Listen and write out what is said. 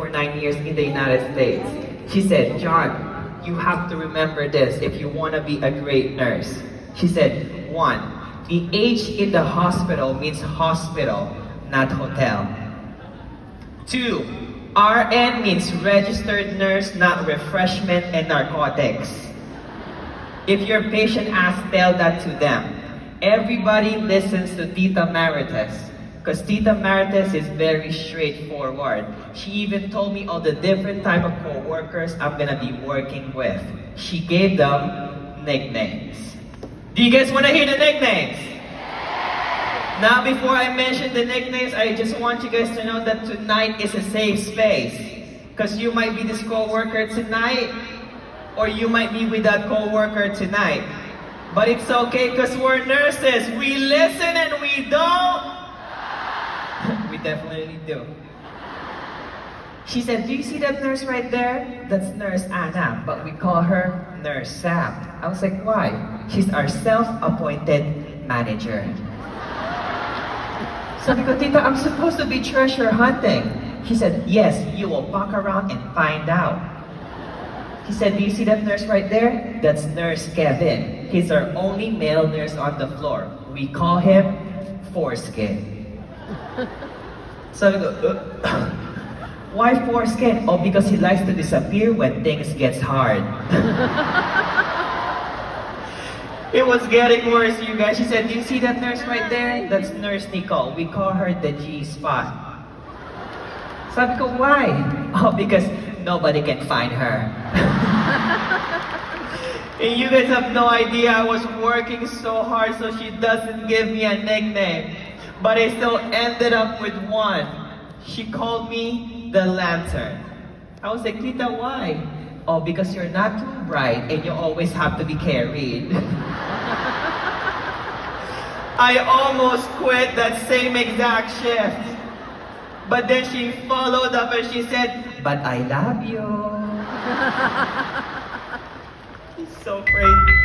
for 9 years in the United States. She said, John, you have to remember this if you want to be a great nurse. She said, 1, the H in the hospital means hospital, not hotel. 2, RN means registered nurse, not refreshment and narcotics. If your patient asks, tell that to them. Everybody listens to Tita Marites, because Tita Marites is very straightforward. She even told me all the different type of co-workers I'm gonna be working with. She gave them nicknames. Do you guys want to hear the nicknames? Now, before I mention the nicknames, I just want you guys to know that tonight is a safe space. Because you might be this co-worker tonight, or you might be with that co-worker tonight. But it's okay because we're nurses. We listen and we don't. We definitely do. She said, do you see that nurse right there? That's Nurse Anna, but we call her Nurse Sam. I was like, why? She's our self-appointed manager. Sabi ko, Tita, I'm supposed to be treasure hunting. She said, yes, you will walk around and find out. He said, do you see that nurse right there? That's Nurse Kevin. He's our only male nurse on the floor. We call him Foreskin. So we go, why Foreskin? Oh, because he likes to disappear when things gets hard. It was getting worse, you guys. She said, do you see that nurse right there? That's Nurse Nicole. We call her the G-spot. Sabi ko, why? Oh, because nobody can find her. And you guys have no idea, I was working so hard so she doesn't give me a nickname. But I still ended up with one. She called me the Lantern. I was like, Tita, why? Oh, because you're not too bright and you always have to be carried. I almost quit that same exact shift. But then she followed up and she said, but I love you. It's so crazy.